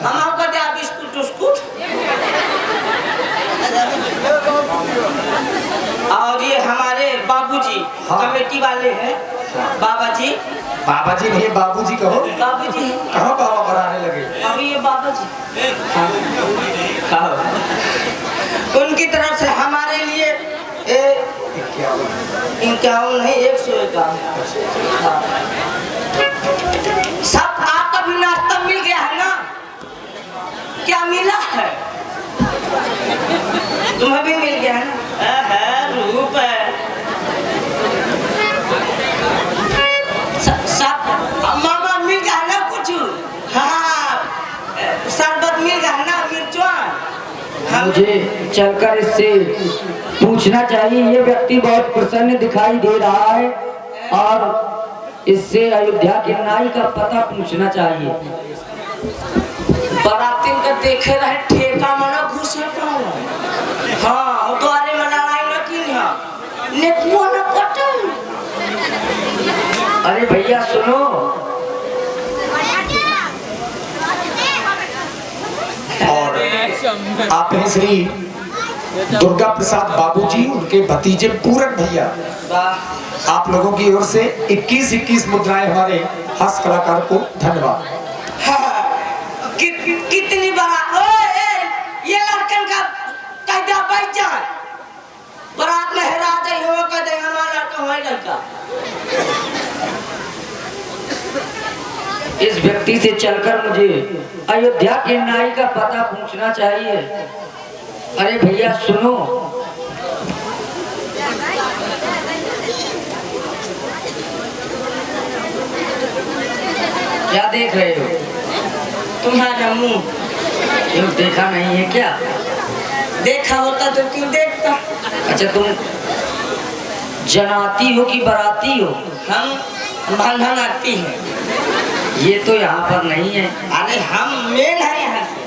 हम आपका दे बिस्कुट उस्कुट। और ये हमारे बाबूजी कमेटी वाले हैं। बाबा जी नहीं बाबूजी कहो। बाबूजी कहाँ बाबा बनाने लगे? अभी ये बाबा जी उनकी तरफ से हमारे लिए 51 नहीं 151 सब आपका भी नाश्ता मिल गया है ना? क्या मिला है? तुम्हें भी मिल गया है ना? रूप है सब मामा मिल गया ना कुछ? हाँ शरबत मिल गया ना मिर्चवा? मुझे चलकर इससे पूछना चाहिए। ये व्यक्ति बहुत प्रसन्न दिखाई दे रहा है और इससे अयोध्या के नाई का पता पूछना चाहिए। बरातिन का देखे रहे ठेका मना घुसे हाँ द्वारे में लड़ाई न की नेकुआ न कटल। अरे भैया सुनो, और आप हैं श्री दुर्गा प्रसाद बाबूजी, उनके भतीजे पूरन भैया। आप लोगों की ओर से 21 मुद्राएं हमारे हास्य कलाकार को धन्यवाद। कितनी बड़ा ये लड़कन का कायदा बैठा बारात में हेरा जाए हो कदे हमारा लड़का होए लड़का। इस व्यक्ति से चलकर मुझे अयोध्या के नाई का पता पूछना चाहिए। अरे भैया सुनो, क्या देख रहे हो? तुम्हारा मुंह क्यों देखा नहीं है क्या? देखा होता तो क्यों देखता? अच्छा तुम जनाती हो कि बराती हो? हम बंधन आती है। ये तो यहाँ पर नहीं है। अरे हम मेन है यहाँ से।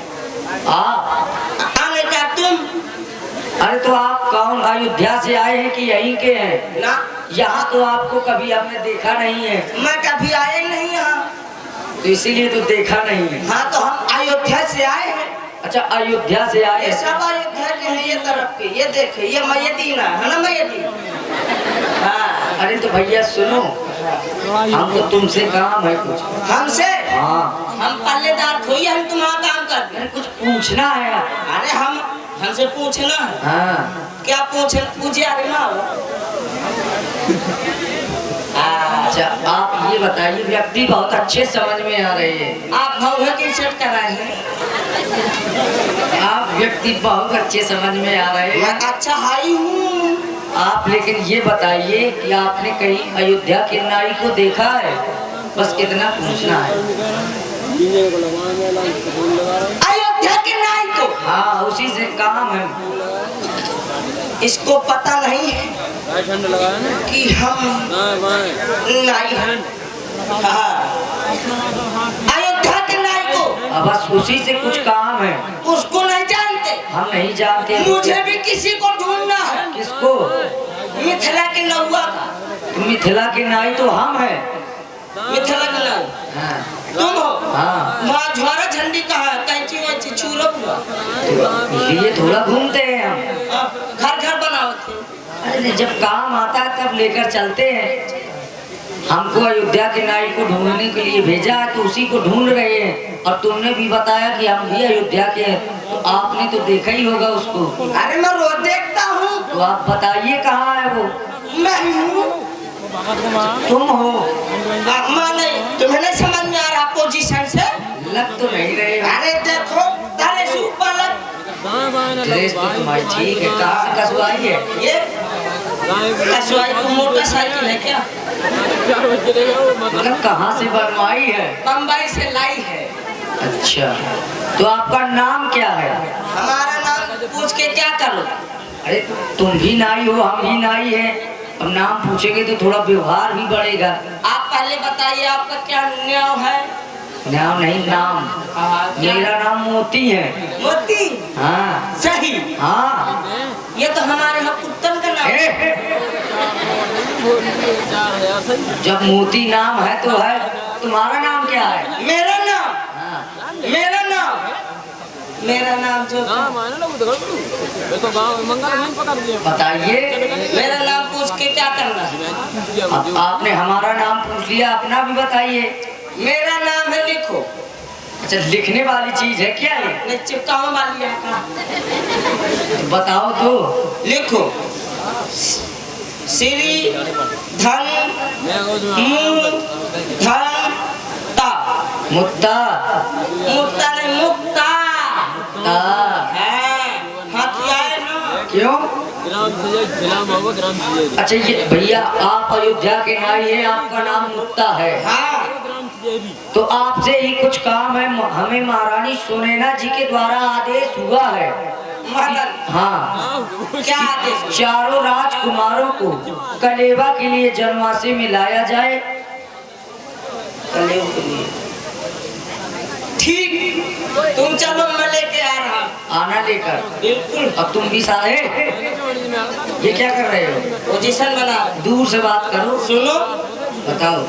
आने का तुम? अरे तो आप कौन, अयोध्या से आए हैं कि यहीं के हैं? ना यहाँ तो आपको कभी हमने देखा नहीं है। मैं कभी आया ही नहीं यहाँ, तो इसीलिए तो देखा नहीं है। हाँ तो हम अयोध्या से आए हैं। अच्छा अयोध्या से आए? ये सब अयोध्या के हैं ये तरफ के। ये देखे ये मैदीना है ना मैदीना। हाँ अरे तो भैया सुनो, हम तो तुमसे काम है कुछ। हमसे? हाँ हम पल्लेदार थोड़ी हम तुम्हारा काम करते हैं। कुछ पूछना है। अरे हमसे पूछना है? हाँ क्या पूछे अरे ना हो। अच्छा आप ये बताइए, व्यक्ति बहुत अच्छे समझ में आ रहे हैं। आप भाव की सेट कराए हैं? आप व्यक्ति बहुत अच्छे समझ में आ रहे हैं। मैं अच्छा हाई हूँ। आप लेकिन ये बताइए कि आपने कहीं अयोध्या के नाई को देखा है? बस कितना पूछना है। अयोध्या के नाई को? हाँ उसी से काम है। इसको पता नहीं है कि हम नाई हैं। हाँ अयोध्या के नाई को बस उसी से कुछ काम है। उसको नहीं जानते? हम नहीं जानते। मुझे भी किसी को ढूंढना है। किसको? मिथिला के नौआ का। मिथिला के नाई तो हम है। मिथिला के नाई हाँ। तुम हो? हाँ वहाँ ज्वारा झंडी कहाँ है? कैंची वैंची छूलो ये थोड़ा घूमते हैं हम। घर घर बनाओ। अरे जब काम आता है तब लेकर चलते हैं। हमको अयोध्या के नाई को ढूंढने के लिए भेजा है तो उसी को ढूंढ रहे हैं। और तुमने भी बताया कि हम भी अयोध्या के हैं, तो आपने तो देखा ही होगा उसको। अरे मैं रोज देखता हूँ। तो आप बताइए कहाँ है वो? मैं हूँ। तुम हो? नहीं तुम्हें नहीं समझ में आ रहा पोजीशन से? लग तो नहीं रहे। अरे देखो तारे से ऊपर लग। ड्रेस तो तुम्हारी ठीक है। कहाँ से कसवाई है ये? कसवाई को मोटरसाइकिल है क्या? मतलब कहाँ से बनवाई है? बम्बई से लाई है। अच्छा तो आपका नाम क्या है? हमारा नाम पूछ के क्या करो? अरे तुम भी नाई हो हम भी नाई है, अब नाम पूछेंगे तो थोड़ा व्यवहार भी बढ़ेगा। आप पहले बताइए आपका क्या नाम है? नाम नहीं नाम। मेरा नाम मोती है। मोती? हाँ सही। हाँ ये तो हमारे यहाँ कुत्तन का नाम है। जब मोती नाम है तो है। तुम्हारा नाम क्या है? मेरा नाम? हाँ मेरा नाम मेरा नाम जो बताइए। मेरा नाम पूछ के क्या करना है? आपने हमारा नाम पूछ लिया, अपना भी बताइए। मेरा नाम है लिखो। अच्छा, लिखने वाली चीज है क्या ये? नहीं, चिपकाने वाली है का? तो बताओ तो। लिखो श्री धन मु धन ता। मुक्ता। मुक्ता नहीं, मुक्ता है। हथियार ना। क्यों? अच्छा ये भैया, आप अयोध्या के नाई हैं, आपका नाम मुक्ता है। हाँ। तो आपसे ही कुछ काम है। हमें महारानी सुनैना जी के द्वारा आदेश हुआ है। मदन। हाँ, क्या आदेश? चारों राजकुमारों को कलेवा के लिए जनवासी में लाया जाए। कलेव के लिए ठीक, तुम चलो, मैं लेके आ रहा हूँ। आना लेकर। बिल्कुल। अब तुम भी सारे ये क्या कर रहे हो? पोजीशन बना। दूर से बात करो। सुनो, बताओ।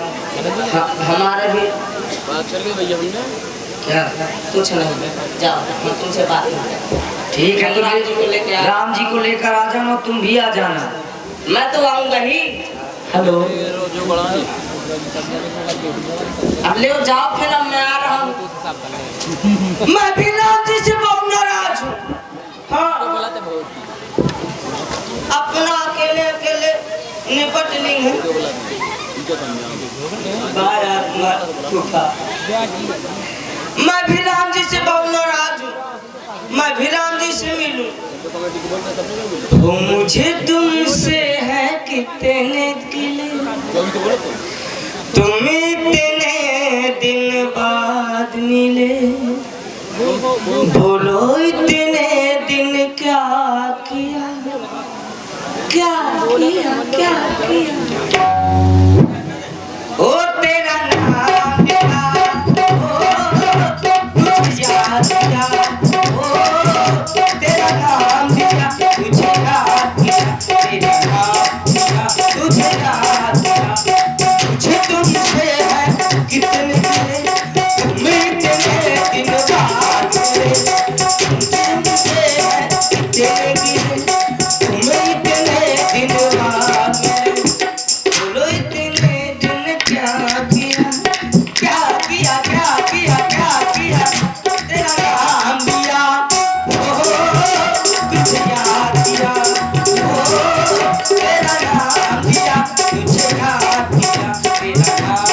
हमारे भी क्या? कुछ नहीं, जाओ, मैं तुमसे बात नहीं। ठीक है, तो राम जी को लेके आ। राम जी को लेकर आ जाना, तुम भी आ जाना। मैं तो आऊंगा ही। हेलो। अब ले जाओ, फिर अब मैं आ रहा हूँ। मैं भी राम जी से बहुत नाराज हूँ। हाँ, अपना अकेले अकेले निपट ली हूँ। मैं भी राम जी से बहुत नाराज हूँ। मैं भी राम जी से मिलूं। वो मुझे तुमसे है कितने गिले, तुम इतने दिन बाद मिले। बोलो इतने दिन क्या किया, क्या किया, क्या किया? ओ तेरा नाम क्या, ओ तुझे याद किया, ओ तेरा नाम क्या, तुझे याद किया, तेरा नाम क्या, तुझे याद किया। मुझे तुमसे है कितने गिले, तुम इतने दिन बाद मिले। तुमसे है कितने गिले, तुम इतने दिन बाद मिले। बोलो इतने दिन क्या किया, क्या किया, क्या किया, क्या किया? तेरा नाम दिया, तुझे याद किया, तेरा नाम दिया, तुझे याद किया, तेरा नाम दिया, तेरा नाम।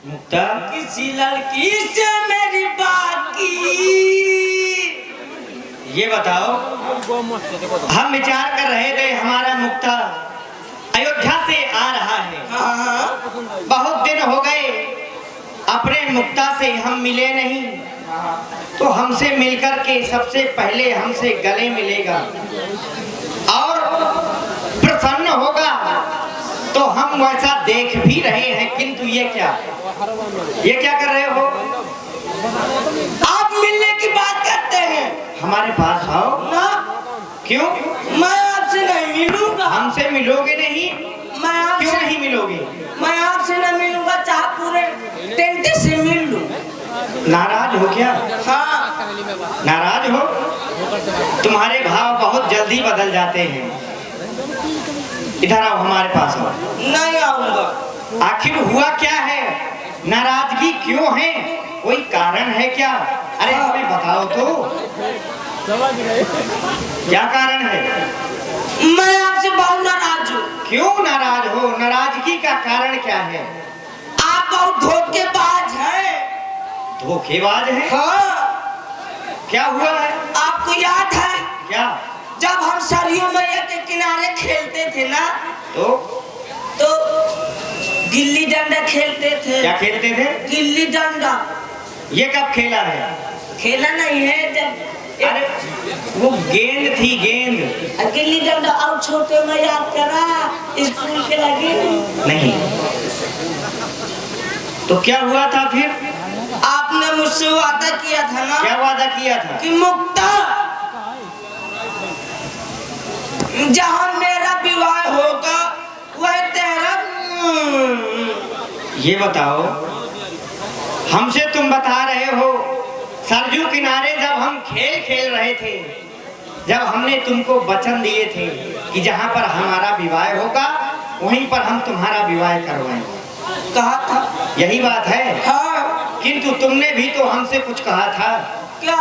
मुक्ता, किसी लड़की से मेरी बात की। ये बताओ, हम विचार कर रहे थे हमारा मुक्ता अयोध्या से आ रहा है। हाँ, बहुत दिन हो गए अपने मुक्ता से हम मिले नहीं, तो हमसे मिलकर के सबसे पहले हमसे गले मिलेगा और प्रसन्न होगा। तो हम वैसा देख भी रहे हैं, किंतु ये क्या कर रहे हो? आप मिलने की बात करते हैं। हमारे पास आओ ना, क्यों? मैं आपसे नहीं मिलूंगा। हमसे मिलोगे नहीं? मैं आपसे क्यों नहीं मिलोगे? मैं आपसे नहीं मिलूंगा, चाहे पूरे टेंट से मिल लूं। नाराज हो क्या? हाँ, नाराज हो? तुम्हारे भाव बहुत जल्दी बदल जाते हैं। इधर आओ, हमारे पास आओ। नहीं आऊंगा। आखिर हुआ क्या है? नाराजगी क्यों है? कोई कारण है क्या? अरे हमें बताओ तो, क्या कारण है? मैं आपसे बहुत नाराज हूँ। क्यों नाराज हो? नाराजगी का कारण क्या है? आप बहुत धोखेबाज हैं। धोखेबाज है? हाँ, क्या हुआ है? आपको याद है क्या? जब हम सरयू मैया के किनारे खेलते थे ना, तो गिल्ली डंडा खेलते थे। क्या खेलते थे? गिल्ली डंडा। ये कब खेला है? खेला नहीं है, जब अरे वो गेंद थी, गेंद। गिल्ली डंडा। और छोटे में याद करा, स्कूल के लगे नहीं। तो क्या हुआ था फिर? आपने मुझसे वादा किया था ना। क्या वादा किया था? कि मुक्ता, जहाँ मेरा विवाह होगा वह तेरा। ये बताओ, हमसे तुम बता रहे हो सरजू किनारे जब हम खेल खेल रहे थे, जब हमने तुमको वचन दिए थे कि जहाँ पर हमारा विवाह होगा वहीं पर हम तुम्हारा विवाह करवाएंगे, कहा था। यही बात है। हाँ। किंतु तुमने भी तो हमसे कुछ कहा था। क्या?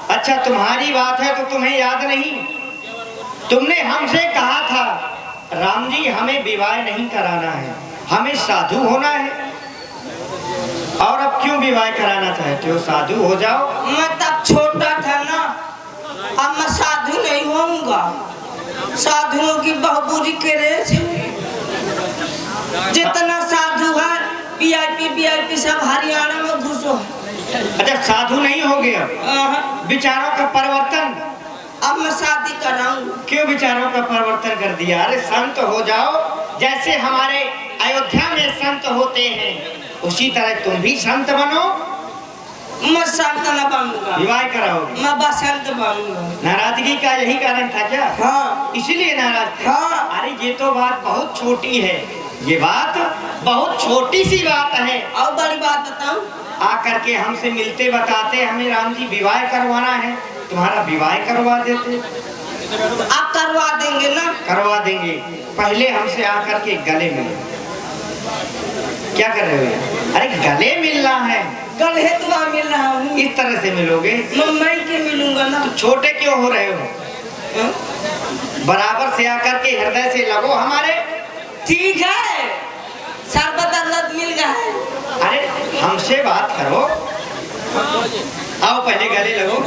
अच्छा तुम्हारी बात है तो तुम्हें याद नहीं? तुमने हमसे कहा था राम जी हमें विवाह नहीं कराना है, हमें साधु होना है। और अब क्यों विवाह कराना चाहते हो? साधु हो जाओ। मैं तब छोटा था ना, अब मैं साधु नहीं होऊंगा। साधुओं की बहुबूरी के रेस है। जितना साधु है वीआईपी सब हरियाणा में घुसो। अच्छा साधु नहीं हो गए, अब विचारों का परिवर्तन। अब मैं शादी कराऊंगा। क्यों विचारों का परिवर्तन कर दिया? अरे संत हो जाओ, जैसे हमारे अयोध्या में संत होते हैं उसी तरह तुम भी संत बनो। मैं संत न बनूंगा, विवाह कराओगे। मैं बसंत बनूंगा। नाराजगी का यही कारण था क्या? हाँ। इसीलिए नाराज थे? हाँ। अरे ये तो बात बहुत छोटी है, ये बात बहुत छोटी सी बात है। और बड़ी बात बताऊं? आकर के हमसे मिलते बताते हमें राम जी विवाह करवाना है, तुम्हारा विवाह करवा देते। आप करवा देंगे ना? करवा देंगे। पहले हमसे आकर के गले मिलो। क्या कर रहे हो यार? अरे गले मिलना है। गले तो मैं मिल रहा हूँ। इस तरह से मिलोगे? मैं के मिलूंगा ना। तो छोटे क्यों हो रहे हो? हाँ? बराबर से आकर के हृदय से लगो हमारे। ठीक है, शरबत अरबत मिल गया है। अरे हमसे बात करो, आओ पहले गले लगो।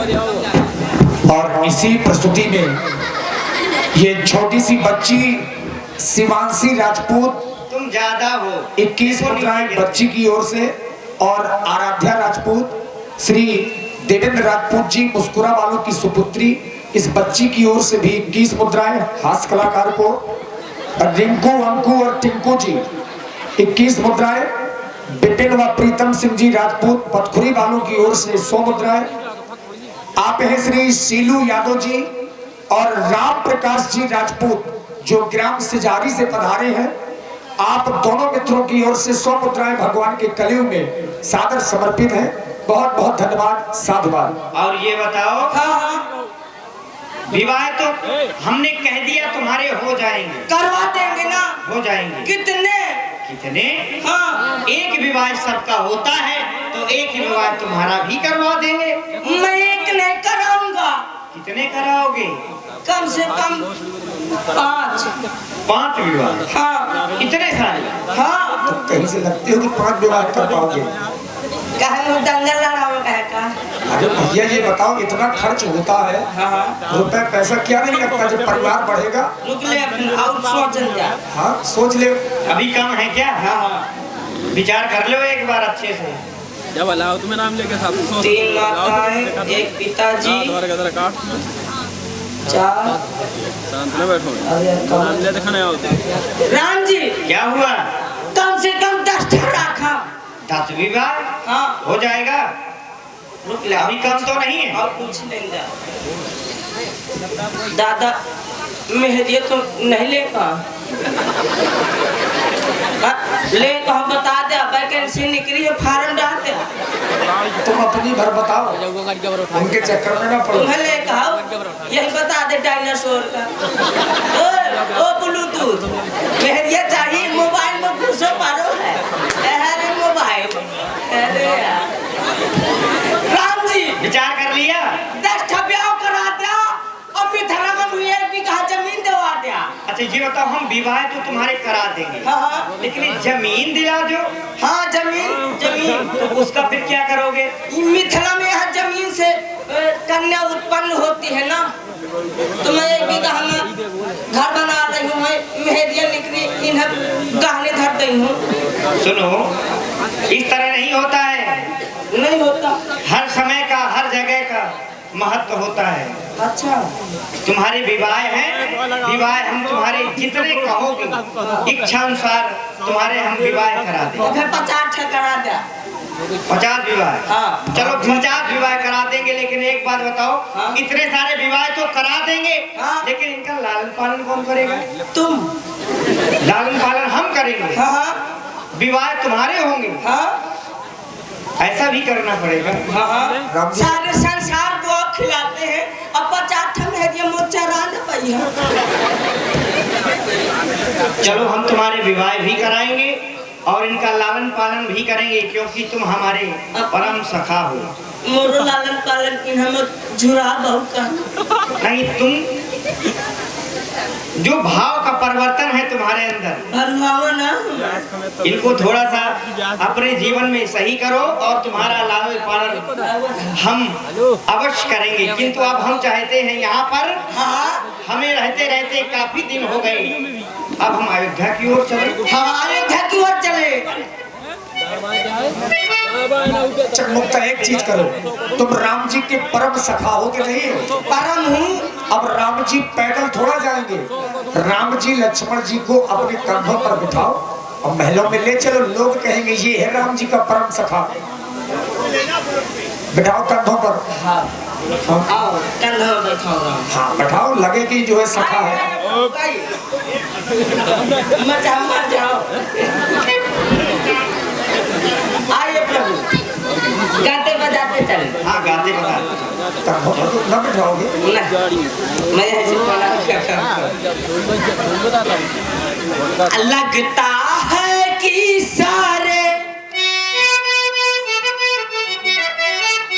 और इसी प्रस्तुति में ये छोटी सी बच्ची शिवांशी राजपूत तुम ज्यादा हो। 21 मुद्राएं बच्ची की ओर से, और आराध्या राजपूत श्री देवेंद्र राजपूत जी मुस्कुरा वालों की सुपुत्री, इस बच्ची की ओर से भी 21 मुद्राएं हास्य कलाकार को। रिंकू अंकु और टिंकू जी 21 मुद्राएं, बिपिन व प्रीतम सिंह जी राजपूत पथखुरी वालों की ओर से 100 मुद्राएं। आप हैं श्री शीलू यादव जी और राम प्रकाश जी राजपूत जो ग्राम सिजारी से पधारे हैं। आप दोनों मित्रों की ओर से 100 मुद्राएं भगवान के कलयुग में सादर समर्पित है। बहुत बहुत धन्यवाद, साधुवाद। और ये बताओ, हाँ हाँ, विवाह तो हमने कह दिया तुम्हारे हो जाएंगे। करवा देंगे ना? हो जाएंगे। कितने? कितने? हाँ। एक विवाह सबका होता है तो एक विवाह तुम्हारा भी करवा देंगे। मैं एक नहीं कराऊंगा। कितने कराओगे? कम से कम 5। 5 विवाह? हाँ। इतने सारे? हाँ। तो कहीं से लगते हो कि 5 विवाह कर पाओगे? कहे दंगल लड़ाओ कहे का? अरे भैया ये बताओ, इतना खर्च होता है, हाँ। रुपए पैसा क्या नहीं लगता जब परिवार बढ़ेगा? रुक ले फिर और सोचन जा। हाँ सोच ले। अभी कम है क्या? हाँ। विचार कर लो एक बार अच्छे से। जब अलाउ तुम्हें नाम लेके साथ 3 माताएं, एक पिताजी, तुम्हारे का काट 4। शांत ना बैठो, नाम ले दिखाने आओ। राम जी क्या हुआ? कम से कम 10 रखा। 10 विवाह? हाँ। हो जाएगा। रुक ले, अभी कम तो नहीं है। और पूछ लेंगे। दादा मेहदिया तो नहीं लेगा? ले तो हम बता दे, वैकेंसी निकली है, फार्म डाल दे। तुम अपनी भर बताओ, उनके चक्कर में ना पड़ो। तुम्हें ले कहा यही बता दे डायनासोर का। ओ ब्लूटूथ मेहदिया चाहिए, मोबाइल में घुसो पारो है। अरे मोबाइल, अरे यार राम जी विचार कर लिया? 10 ब्याह करा दिया और मिथरा में मुझे 1 बीघा जमीन दिलवा दिया। अच्छा ये बताओ, हम विवाह तो तुम्हारे करा देंगे, हाँ हाँ। लेकिन ये जमीन दिला दो। हाँ जमीन। तो उसका फिर क्या करोगे? मिथिला में यहाँ जमीन से कन्या उत्पन्न होती है ना, तो मैं 1 बीघा में घर बना रही हूँ, मैं मेहदिया निकली इन्हें गहने धर रही हूँ। सुनो, इस तरह नहीं होता है। नहीं होता? हर समय का हर जगह का महत्व होता है। अच्छा। तुम्हारे विवाह हैं, विवाह हम तुम्हारे जितने कहोगे इच्छा अनुसार तुम्हारे हम विवाह करा तो देंगे। फिर 50 करा दिया। 50 विवाह? हाँ। चलो 50 विवाह करा देंगे, लेकिन एक बात बताओ, हाँ। इतने सारे विवाह तो करा देंगे, हाँ। लेकिन इनका लालन पालन कौन करेगा? तुम। लालन पालन हम करेंगे। हाँ हाँ। विवाह तुम्हारे होंगे। हाँ। ऐसा भी करना पड़ेगा। हाँ हाँ राम जी सारे संसार को आप खिलाते हैं अब 50 में है मोचा रान भैया। चलो हम तुम्हारे विवाह भी कराएंगे और इनका लालन पालन भी करेंगे, क्योंकि तुम हमारे परम सखा हो। मोरो लालन पालन इन हम झुरा बहुत का नहीं, तुम जो भाव का परिवर्तन है तुम्हारे अंदर, भरमावा ना इनको थोड़ा सा अपने जीवन में सही करो और तुम्हारा लालन पालन हम अवश्य करेंगे। किंतु अब हम चाहते हैं, यहाँ पर हाँ हमें रहते रहते काफी दिन हो गए, अब हम अयोध्या की ओर चले। हमारे घर की ओर चले। चकमुक्ता एक चीज करो, तुम राम जी के परम सखा हो कि नहीं हो? परम हूँ। अब राम जी पैदल थोड़ा जाएंगे, राम जी लक्ष्मण जी को अपने कंधों पर बिठाओ और महलों में ले चलो। लोग कहेंगे ये है राम जी का परम सखा। बिठाओ कंधों पर। हाँ आओ कंधा बैठाओ। हाँ बैठाओ, लगे कि जो है सखा है। मचा मर जाओ। आइए प्रभु गाते बजाते चले। हाँ गाते बता। कंधों पर तो न बिठाओगे। मैं ऐसे लगता है कि सारे